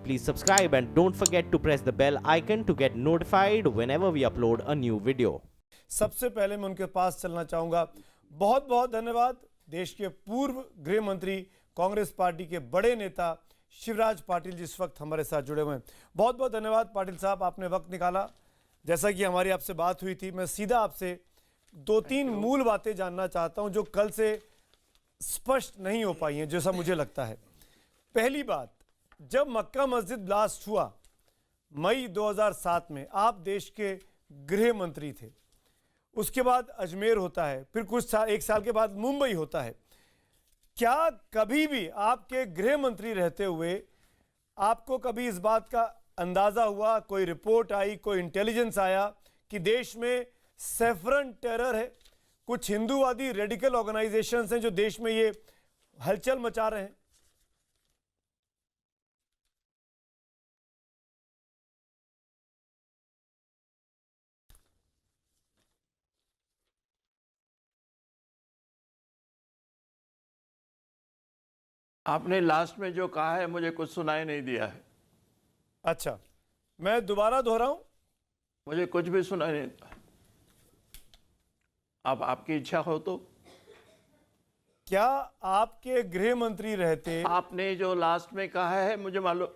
please subscribe and don't forget to press the bell icon to get notified whenever we upload a new video. सबसे पहले मैं उनके पास चलना चाहूँगा। बहुत बहुत धन्यवाद। देश के पूर्व गृह मंत्री, कांग्रेस पार्टी के बड़े नेता शिवराज पाटिल जिस वक्त हमारे साथ जुड़े हुए हैं। बहुत बहुत धन्यवाद पाटिल साहब, आपने वक्त निकाला। जैसा कि हमारी आपसे बात हुई थी, मैं सीधा आपसे दो तीन मूल बातें जानना चाहता हूं जो कल से स्पष्ट नहीं हो पाई हैं, जैसा मुझे लगता है। पहली बात, जब मक्का मस्जिद ब्लास्ट हुआ मई 2007 में, आप देश के गृह मंत्री थे। उसके बाद अजमेर होता है, फिर एक साल के बाद मुंबई होता है। क्या कभी भी आपके गृह मंत्री रहते हुए आपको कभी इस बात का अंदाजा हुआ, कोई रिपोर्ट आई, कोई इंटेलिजेंस आया कि देश में सैफरन टेरर है, कुछ हिंदूवादी रेडिकल ऑर्गेनाइजेशंस हैं जो देश में ये हलचल मचा रहे हैं? आपने लास्ट में जो कहा है मुझे कुछ सुनाई नहीं दिया है। अच्छा, मैं दोबारा दोहराऊं? मुझे कुछ भी सुनाई नहीं दिया। अब आपकी इच्छा हो तो। क्या आपके गृह मंत्री रहते आपने जो लास्ट में कहा है मुझे मालूम,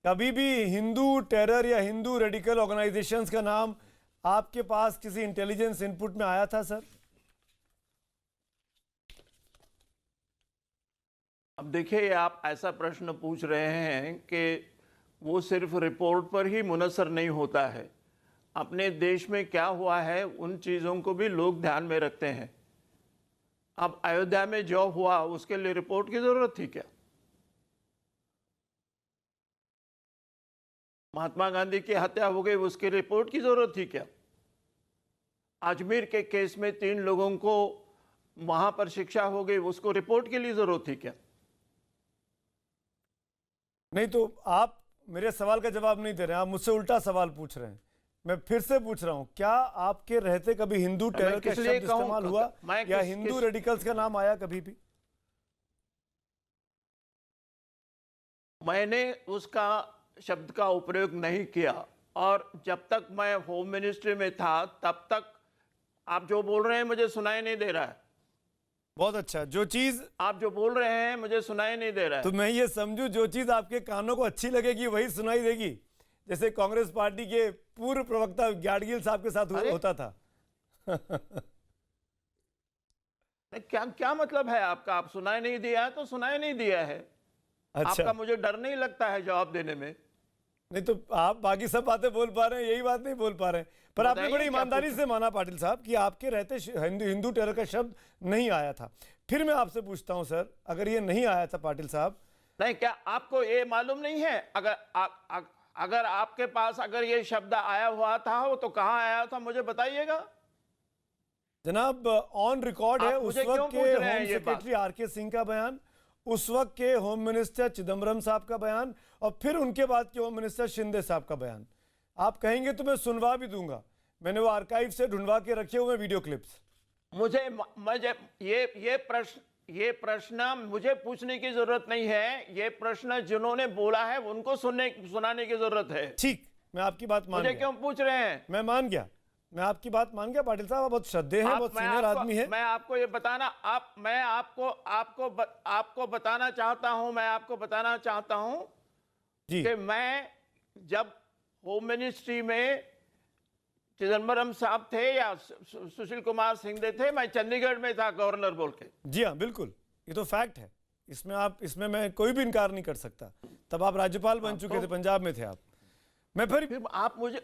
कभी भी हिंदू टेरर या हिंदू रेडिकल ऑर्गेनाइजेशंस का नाम आपके पास किसी इंटेलिजेंस इनपुट में आया था सर? अब देखिए, आप ऐसा प्रश्न पूछ रहे हैं कि वो सिर्फ रिपोर्ट पर ही मुनसर नहीं होता है। अपने देश में क्या हुआ है उन चीज़ों को भी लोग ध्यान में रखते हैं। अब अयोध्या में जो हुआ उसके लिए रिपोर्ट की जरूरत थी क्या? महात्मा गांधी की हत्या हो गई, उसकी रिपोर्ट की जरूरत थी क्या? अजमेर के केस में 3 लोगों को वहां पर शिक्षा हो गई, उसको रिपोर्ट के लिए जरूरत थी क्या? नहीं, तो आप मेरे सवाल का जवाब नहीं दे रहे हैं, आप मुझसे उल्टा सवाल पूछ रहे हैं। मैं फिर से पूछ रहा हूं, क्या आपके रहते कभी हिंदू टेरर का शब्द इस्तेमाल हुआ या हिंदू रेडिकल्स का नाम आया कभी भी? मैंने उसका शब्द का उपयोग नहीं किया, और जब तक मैं होम मिनिस्ट्री में था तब तक आप जो बोल रहे हैं मुझे सुनाई नहीं दे रहा है। बहुत अच्छा, जो चीज आप जो बोल रहे हैं मुझे सुनाई नहीं दे रहा है। तो मैं ये समझूं, जो चीज आपके कानों को अच्छी लगेगी वही सुनाई देगी, जैसे कांग्रेस पार्टी के पूर्व प्रवक्ता गाडगिल साहब के साथ होता था। क्या क्या मतलब है आपका? आप सुनाई नहीं दिया है तो सुनाई नहीं दिया है। अच्छा, आपका मुझे डर नहीं लगता है जवाब देने में। नहीं तो आप बाकी सब बातें बोल पा रहे हैं, यही बात नहीं बोल पा रहे हैं। पर आपने बड़ी ईमानदारी से माना पाटिल साहब कि आपके रहते हिंदू टेरर का शब्द नहीं आया था। फिर मैं आपसे पूछता हूं सर, अगर ये नहीं आया था पाटिल साहब, नहीं, क्या आपको ये मालूम नहीं है? अगर आपके पास अगर ये शब्द आया हुआ था हो तो कहाँ आया था मुझे बताइएगा। जनाब ऑन रिकॉर्ड है उस वक्त के होम सेक्रेटरी आरके सिंह का बयान, उस वक्त के होम मिनिस्टर चिदम्बरम साहब का बयान, और फिर उनके बाद के होम मिनिस्टर शिंदे साहब का बयान। आप कहेंगे तो मैं सुनवा भी दूंगा, मैंने वो आर्काइव से ढूंढवा के रखे हुए वीडियो क्लिप्स। मुझे ये प्रश्न मुझे पूछने की जरूरत नहीं है। ये प्रश्न जिन्होंने बोला है उनको सुनाने की जरूरत है। ठीक, मैं आपकी बात मान मुझे गया। क्यों पूछ रहे हैं? मैं मान गया, मैं आपकी बात मान गया पाटिल साहब, आप बहुत श्रद्धेय हैं, बहुत सीनियर आदमी है। मैं आपको ये बताना, मैं आपको बताना चाहता हूं, मैं आपको बताना चाहता हूं जी कि मैं जब होम मिनिस्ट्री में चिदम्बरम साहब थे या सुशील कुमार सिंह थे, मैं चंडीगढ़ में था गवर्नर बोल के। जी हाँ, बिल्कुल, ये तो फैक्ट है, इसमें मैं कोई भी इनकार नहीं कर सकता। तब आप राज्यपाल बन चुके थे, पंजाब में थे आप। मैं फिर आप मुझे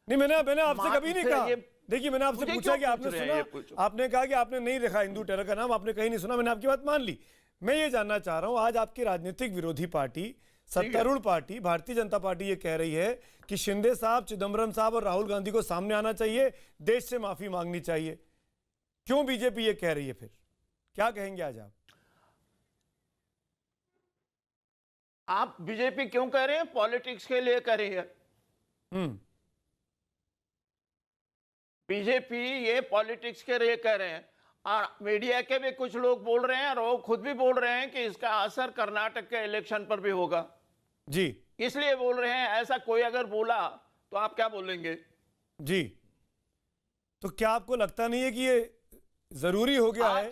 नहीं, मैंने आपसे कभी नहीं कहा। देखिए, मैंने आपसे पूछा कि आपने सुना, आपने कहा कि आपने नहीं रखा हिंदू टेरर का नाम, आपने कहीं नहीं सुना, मैंने आपकी बात मान ली। मैं ये जानना चाह रहा हूं, आज आपकी राजनीतिक विरोधी पार्टी सत्तारूढ़ पार्टी भारतीय जनता पार्टी ये कह रही है कि शिंदे साहब, चिदम्बरम साहब और राहुल गांधी को सामने आना चाहिए, देश से माफी मांगनी चाहिए। क्यों बीजेपी ये कह रही है? फिर क्या कहेंगे आज आप बीजेपी क्यों कह रहे हैं? पॉलिटिक्स के लिए कह रही है। बीजेपी ये पॉलिटिक्स के लिए कह रहे हैं, और मीडिया के भी कुछ लोग बोल रहे हैं और वो खुद भी बोल रहे हैं कि इसका असर कर्नाटक के इलेक्शन पर भी होगा। जी इसलिए बोल रहे हैं। ऐसा कोई अगर बोला तो आप क्या बोलेंगे? जी, तो क्या आपको लगता नहीं है कि ये जरूरी हो गया है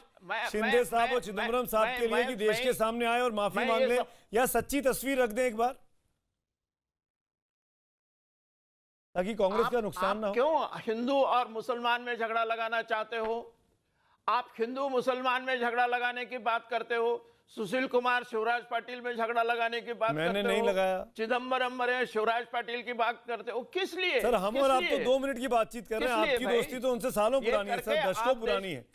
शिंदे साहब और चिदम्बरम साहब के लिए कि देश के सामने आए और माफी मांग ले, या सच्ची तस्वीर रख दें एक बार, ताकि कांग्रेस का नुकसान ना हो? क्यों हिंदू और मुसलमान में झगड़ा लगाना चाहते हो? आप हिंदू मुसलमान में झगड़ा लगाने की बात करते हो, सुशील कुमार शिवराज पाटिल में झगड़ा लगाने की बात मैंने करते नहीं हो, लगाया। चिदम्बरम मरे शिवराज पाटिल की बात करते हो, किस लिए? सर हम और आप तो 2 मिनट की बातचीत कर रहे हैं, आपकी दोस्ती तो उनसे सालों पुरानी है सर, दशकों पुरानी है।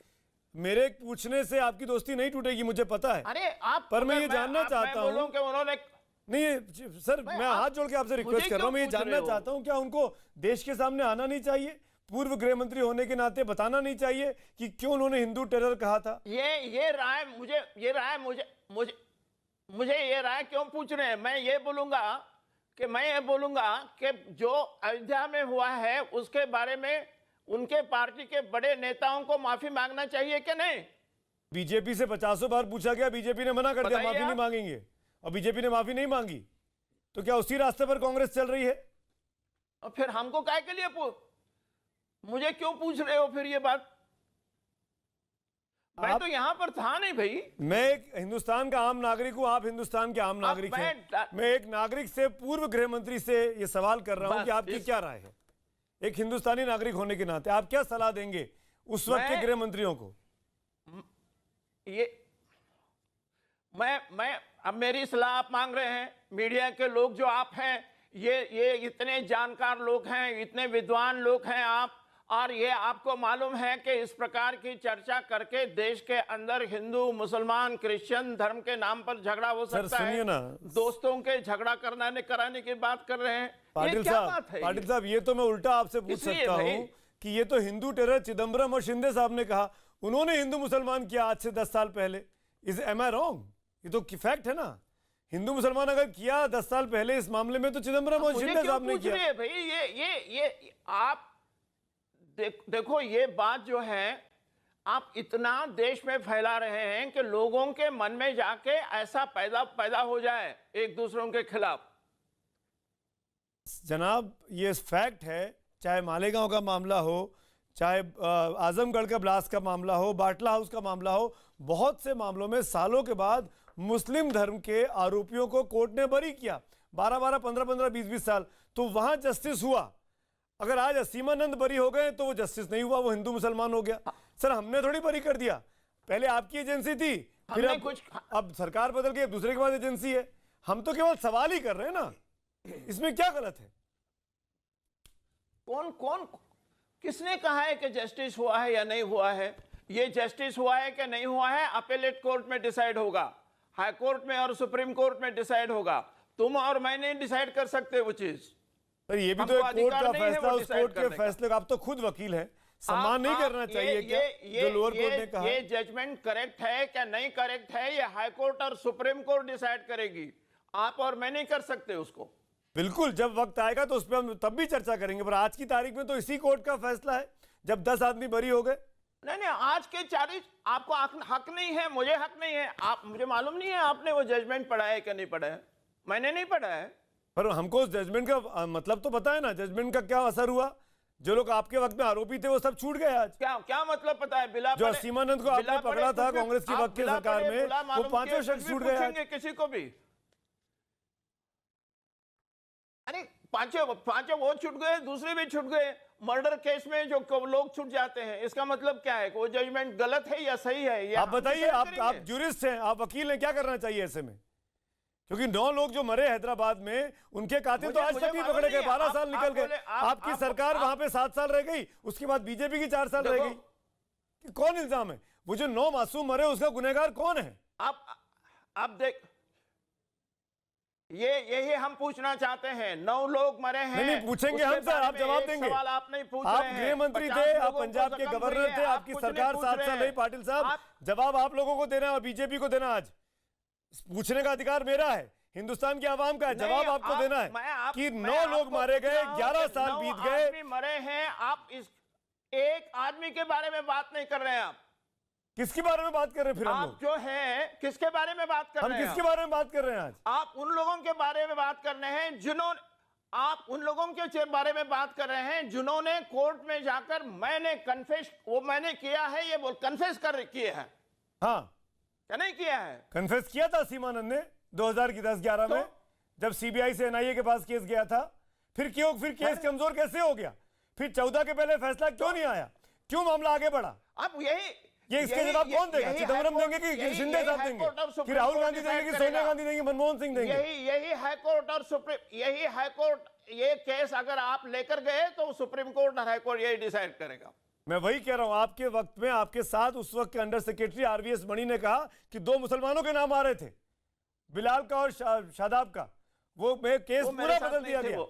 मेरे पूछने से आपकी दोस्ती नहीं टूटेगी, मुझे पता है। अरे आप, पर मैं ये जानना चाहता हूं कि उन्होंने नहीं सर, मैं हाथ जोड़ के आपसे रिक्वेस्ट कर रहा हूं, मैं ये जानना चाहता हूं क्या उनको देश के सामने आना नहीं चाहिए? पूर्व गृह मंत्री होने के नाते बताना नहीं चाहिए कि क्यों उन्होंने हिंदू टेरर कहा था? ये राय मुझे ये राय क्यों पूछ रहे हैं? मैं ये बोलूंगा कि जो अयोध्या में हुआ है उसके बारे में उनके पार्टी के बड़े नेताओं को माफी मांगना चाहिए कि नहीं? बीजेपी से 50 बार पूछा गया, बीजेपी ने मना कर दिया, माफी नहीं मांगेंगे, और बीजेपी ने माफी नहीं मांगी, तो क्या उसी रास्ते पर कांग्रेस चल रही है? और फिर हमको काय के लिए मुझे क्यों पूछ रहे हो फिर ये बात? मैं तो यहां पर था नहीं भाई। मैं एक हिंदुस्तान का आम नागरिक हूं, आप हिंदुस्तान के आम नागरिक हैं। मैं एक नागरिक से, पूर्व गृह मंत्री से ये सवाल कर रहा हूं कि आपकी क्या राय है एक हिंदुस्तानी नागरिक होने के नाते? आप क्या सलाह देंगे उस वक्त के गृह मंत्रियों को? ये मैं अब मेरी सलाह आप मांग रहे हैं, मीडिया के लोग जो आप हैं, ये इतने जानकार लोग हैं, इतने विद्वान लोग हैं आप, और ये आपको मालूम है कि इस प्रकार की चर्चा करके देश के अंदर हिंदू मुसलमान क्रिश्चियन धर्म के नाम पर झगड़ा हो सकता है। दोस्तों के झगड़ा कराने की बात कर रहे हैं। पाटिल साहब ये तो मैं उल्टा आपसे पूछ सकता हूं कि ये तो हिंदू टेरर चिदम्बरम और शिंदे साहब ने कहा, उन्होंने हिंदू मुसलमान किया आज से 10 साल पहले। Am I wrong? ये तो फैक्ट है ना, हिंदू मुसलमान अगर किया 10 साल पहले इस मामले में, तो चिदम्बरम और शिंदे साहब ने किया। भाई ये आप देखो, ये बात जो है आप इतना देश में फैला रहे हैं कि लोगों के मन में जाके ऐसा पैदा हो जाए एक दूसरों के खिलाफ। जनाब ये फैक्ट है, चाहे मालेगांव का मामला हो, चाहे आजमगढ़ का ब्लास्ट का मामला हो, बाटला हाउस का मामला हो, बहुत से मामलों में सालों के बाद मुस्लिम धर्म के आरोपियों को कोर्ट ने बरी किया, 12-12, 15-15, 20-20 साल, तो वहां जस्टिस हुआ। अगर आज असीमानंद बरी हो गए तो वो जस्टिस नहीं हुआ, वो हिंदू मुसलमान हो गया। सर हमने थोड़ी बरी कर दिया, पहले आपकी एजेंसी थी, फिर अब सरकार बदल गई, दूसरे के बाद एजेंसी है। हम तो केवल सवाल ही कर रहे हैं ना, इसमें क्या गलत है? कौन किसने कहा है कि जस्टिस हुआ है या नहीं हुआ है? ये जस्टिस हुआ है कि नहीं हुआ है अपीलेट कोर्ट में डिसाइड होगा, हाई कोर्ट में और सुप्रीम कोर्ट में डिसाइड होगा। तुम और मैं नहीं डिसाइड कर सकते वो चीज। पर ये भी तो एक कोर्ट का फैसला, उस कोर्ट के फैसले का आप तो खुद वकील हैं, सम्मान नहीं करना चाहिए क्या जो लोअर कोर्ट ने कहा? ये जजमेंट करेक्ट है क्या नहीं करेक्ट है, ये हाई कोर्ट और सुप्रीम कोर्ट डिसाइड करेगी, आप और मैं नहीं कर सकते उसको। बिल्कुल, जब वक्त आएगा तो उस पर हम तब भी चर्चा करेंगे, पर आज की तारीख में तो इसी कोर्ट का फैसला है, जब 10 आदमी बरी हो गए। नहीं, आज के 40 आपको हक नहीं है, मुझे हक नहीं है। आप, मुझे मालूम नहीं है आपने वो जजमेंट पढ़ा है क्या नहीं पढ़ा है, मैंने नहीं पढ़ा है। पर हमको उस जजमेंट का मतलब तो पता है ना, जजमेंट का क्या असर हुआ? जो लोग आपके वक्त में आरोपी थे वो सब छूट गए आज। क्या मतलब पता है? जो असीमानंद को आपने पकड़ा था कांग्रेस की वक्त की सरकार में, वो 5 शख्स छूट गए किसी को भी। अरे पांचों वो छूट गए, दूसरे भी छूट गए। मर्डर केस में जो लोग छूट जाते हैं, इसका मतलब क्या है? वो जजमेंट गलत है या सही है? आप बताइए, आप ज्यूरिस्ट हैं, आप वकील हैं, क्या करना चाहिए ऐसे में? क्योंकि 9 लोग जो मरे हैदराबाद में, उनके कातिल तो आज तक नहीं पकड़े गए, 12 साल निकल गए। आपकी सरकार वहां पे 7 साल रह गई, उसके बाद बीजेपी की 4 साल रह गई। कौन इल्जाम है? वो जो 9 मासूम मरे उसका गुनहगार कौन है? आप देख, यही हम पूछना चाहते हैं। 9 लोग मरे हैं। नहीं पूछेंगे हम सर, आप जवाब देंगे। सवाल आप नहीं पूछ आप रहे हैं। गृह मंत्री थे, आप पंजाब के गवर्नर थे, आपकी सरकार 7 साल रही। पाटिल साहब, जवाब आप लोगों को देना है और बीजेपी को देना। आज पूछने का अधिकार मेरा है, हिंदुस्तान की आवाम का है, जवाब आपको देना है कि 9 लोग मारे गए, 11 साल बीत गए, मरे हैं। आप इस एक आदमी के बारे में बात नहीं कर रहे हैं। आप किसके बारे में बात कर रहे हैं फिर हम आप लोग? जो है किसके बारे में बात कर हम रहे हैं? किसके बारे में बात कर रहे हैं आज? आप उन लोगों के बारे में बात कर रहे हैं जिन्होंने, आप उन लोगों के बारे में बात कर रहे हैं जिन्होंने कोर्ट में जाकर मैंने कन्फेस, वो मैंने किया है, ये बोल कन्फेस कर किए हैं, हाँ, क्या नहीं किया है? कन्फेस किया था सीमानंद ने 2010-11 में, जब सीबीआई से एनआईए के पास केस गया था। फिर क्यों, फिर केस कमजोर कैसे हो गया? फिर 14 के पहले फैसला क्यों नहीं आया? क्यों मामला आगे बढ़ा? अब ये इसके जवाब कौन देगा? चिदम्बरम देंगे कि शिंदे साहब देंगे कि राहुल गांधी देंगे कि सोनिया गांधी देंगे, मनमोहन सिंह देंगे? यही हाईकोर्ट और सुप्रीम, यही हाईकोर्ट, ये केस अगर आप लेकर गए तो सुप्रीम कोर्ट और हाईकोर्ट यही डिसाइड करेगा। मैं वही कह रहा हूं, आपके वक्त में आपके साथ उस वक्त के अंडर सेक्रेटरी आरवीएस मणि ने कहा कि 2 मुसलमानों के नाम आ रहे थे, बिलाल का और शादाब का। वो केस पूरा बदल दिया गया।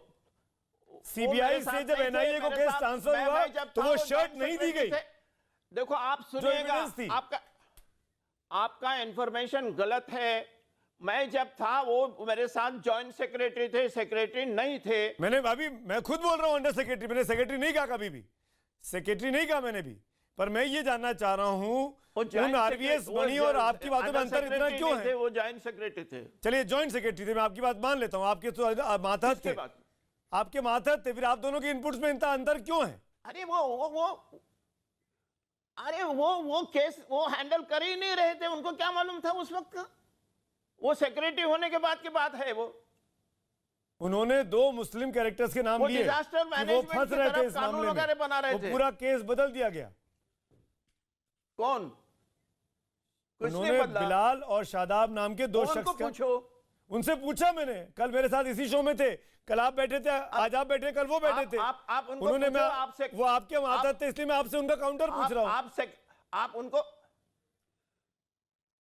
सीबीआई से जब एनआईए को केस ट्रांसफर हुआ तो वो शर्ट नहीं दी गई। देखो आप सुनिएगा, आपका इंफॉर्मेशन गलत है। मैं जब था वो मेरे साथ जॉइंट सेक्रेटरी थे, सेक्रेटरी नहीं थे। मैं खुद बोल रहा हूं अंडर सेक्रेटरी, मैंने सेक्रेटरी नहीं कहा, कभी भी सेक्रेटरी नहीं कहा मैंने भी। पर मैं ये जानना चाह रहा हूं उन आरवीएस मणि और आपकी बातों में अंतर इतना क्यों है? वो जॉइंट सेक्रेटरी थे। चलिए जॉइंट सेक्रेटरी थे, मैं आपकी बात मान लेता हूं, आपके तो मातहत थे, आपके मातहत थे, फिर आप दोनों के इनपुट्स में इतना अंतर क्यों है? अरे वो केस वो हैंडल कर ही नहीं रहे थे, उनको क्या मालूम था उस वक्त का? वो सेक्रेटरी होने के बाद की बात है। वो उन्होंने 2 मुस्लिम कैरेक्टर्स के नाम लिए, वो फंस रहे थे इस मामले में, बना रहे थे। पूरा केस बदल दिया गया। कौन? उन्होंने बिलाल और शादाब नाम के 2 शख्स का, पूछो, उनसे पूछा मैंने, कल मेरे साथ इसी शो में थे, कल आप बैठे थे, आज आप बैठे, कल वो बैठे थे। आप उनको उन्होंने पूछो, आपसे, वो आपके मातहत थे, इसलिए मैं आपसे उनका काउंटर पूछ रहा हूं।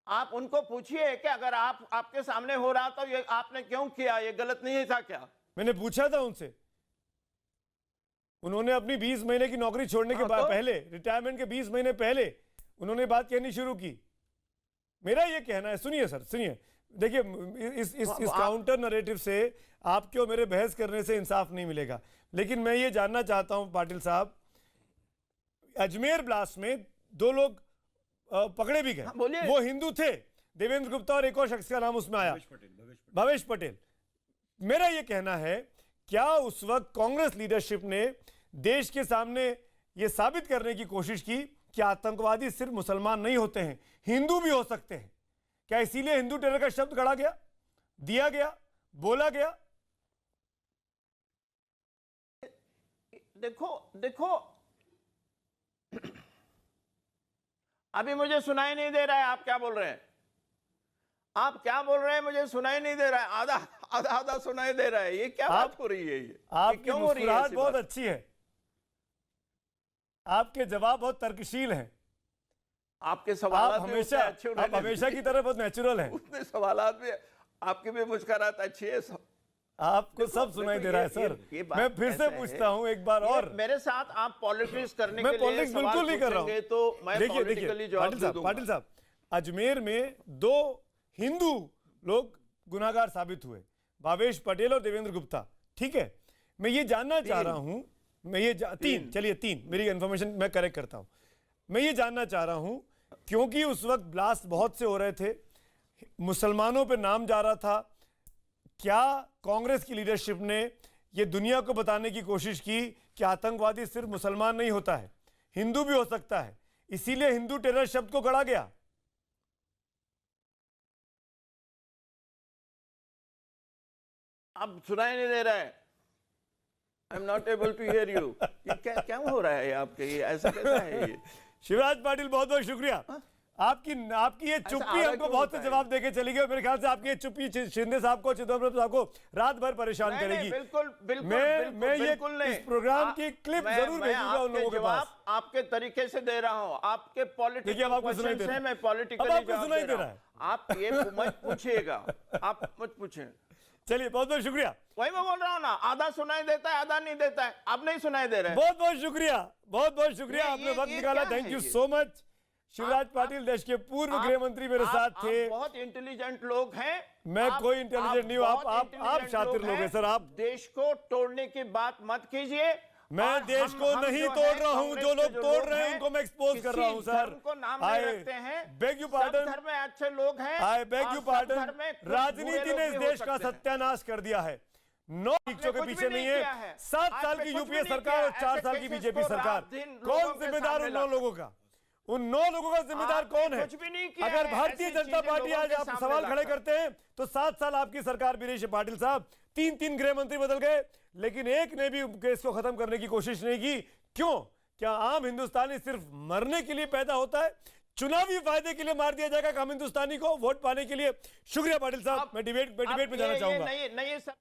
आप उनको पूछिए कि अगर आपके सामने हो रहा तो ये आपने क्यों किया, ये गलत नहीं था क्या? मैंने पूछा था उनसे, उन्होंने अपनी 20 महीने की नौकरी छोड़ने के बाद पहले, रिटायरमेंट के 20 महीने पहले उन्होंने बात कहनी शुरू की। मेरा ये कहना है, सुनिए सर, सुनिए, देखिए इस काउंटर नरेटिव से आपके और मेरे बहस करने से इंसाफ नहीं मिलेगा। लेकिन मैं ये जानना चाहता हूं पाटिल साहब, अजमेर ब्लास्ट में 2 लोग पकड़े भी गए, वो हिंदू थे, देवेंद्र गुप्ता और एक और शख्स का नाम उसमें आया, भवेश पटेल। मेरा ये कहना है, क्या उस वक्त कांग्रेस लीडरशिप ने देश के सामने ये साबित करने की कोशिश की कि आतंकवादी सिर्फ मुसलमान नहीं होते हैं, हिंदू भी हो सकते हैं? क्या इसीलिए हिंदू टेरर का शब्द गढ़ा गया, दिया गया, बोला गया? देखो अभी मुझे सुनाई नहीं दे रहा है आप क्या बोल रहे हैं। आप क्या बोल रहे हैं मुझे सुनाई नहीं दे रहा है, आधा सुनाई दे रहा है। ये क्या बात हो रही है? ये आपकी मुस्कुराहट बहुत अच्छी है, आपके जवाब बहुत तर्कशील हैं, आपके सवाल हमेशा की तरह बहुत नेचुरल है। उतने सवालात में आपकी भी मुस्कुराहट अच्छी है। आपको सब सुनाई दे रहा है सर। मैं फिर से पूछता हूं एक बार और, मेरे साथ आप पॉलिटिक्स करने मैं पॉलिटिक्स बिल्कुल नहीं कर रहा हूं, तो मैं देखिए पाटिल साहब, अजमेर में 2 हिंदू लोग गुनाहगार साबित हुए, भावेश पटेल और देवेंद्र गुप्ता, ठीक है? मैं ये जानना चाह रहा हूं, तीन, मेरी इंफॉर्मेशन मैं करेक्ट करता हूं। मैं ये जानना चाह रहा हूं, क्योंकि उस वक्त ब्लास्ट बहुत से हो रहे थे, मुसलमानों पे नाम जा रहा था, क्या कांग्रेस की लीडरशिप ने ये दुनिया को बताने की कोशिश की कि आतंकवादी सिर्फ मुसलमान नहीं होता है, हिंदू भी हो सकता है, इसीलिए हिंदू टेरर शब्द को गढ़ा गया? अब सुनाई नहीं दे रहा है, I am not able to hear you. ये क्या हो रहा है आपके, ये ऐसा कैसा है ये? शिवराज पाटिल बहुत बहुत शुक्रिया। आपकी ये चुप्पी हमको बहुत से जवाब देके चली गई, मेरे ख्याल से आपकी ये चुप्पी शिंदे साहब को, चिदम्बरम साहब को रात भर परेशान करेगी। मैं ये इस प्रोग्राम की क्लिप जरूर भेजूंगा उन लोगों के पास। आपके तरीके से दे रहा हूं, आपके पॉलिटिकल क्वेश्चन से मैं पॉलिटिकली जवाब दे रहा हूं। आप ये मत पूछिएगा, आप मत पूछें। चलिए बहुत बहुत शुक्रिया। वही मैं बोल रहा हूं ना, आधा सुनाई देता है, आधा नहीं देता है। आप नहीं सुनाई दे रहे। बहुत बहुत शुक्रिया, बहुत बहुत शुक्रिया, आपने वक्त निकाला, thank you so much. Shivraj Patil देश के पूर्व गृह मंत्री मेरे साथ थे। बहुत इंटेलिजेंट लोग हैं। मैं कोई इंटेलिजेंट नहीं हूं, आप शातिर लोग हैं सर। आप देश को तोड़ने की बात मत कीजिए। मैं और देश को हम नहीं जो तोड़ है, रहा हूं, कांग्रेस जो के लोग तोड़ रहे हैं हैं, उनको मैं एक्सपोज कर रहा हूं किसी सर। धर्म को नाम नहीं रखते हैं, बेग यू सब पार्डन, धर्म में अच्छे लोग हैं, आई बेग और यू सब पार्डन, धर्म में कुछ राजनीति बुरे ने लोग इस भी हो देश का सकते हैं। सत्यानाश कर दिया है। 9 शिक्षकों के कुछ भी पीछे नहीं नहीं किया है, है। 7 आपने साल की कुछ यूपीए भी नहीं सरकार किया। और 4 ऐसे साल की केसेस बीजेपी को सरकार, रात-दिन कौन लोगों के जिम्मेदार सामने उन 9 लाते लोगों का? उन 9 लोगों का जिम्मेदार आपने कौन है? कुछ भी नहीं किया अगर है, भारतीय ऐसी जनता चीजें पार्टी लोगों आज के आप सामने सवाल खड़े लाकर। करते हैं तो 7 साल आपकी सरकार वीरेश पाटिल साहब 3 गृह मंत्री बदल गए, लेकिन एक ने भी केस को खत्म करने की कोशिश नहीं की। क्यों? क्या आम हिंदुस्तानी सिर्फ मरने के लिए पैदा होता है? चुनावी फायदे के लिए मार दिया जाएगा आम हिंदुस्तानी को वोट पाने के लिए? शुक्रिया पाटिल साहब, मैं डिबेट में जाना चाहूंगा। नहीं, नहीं, सर।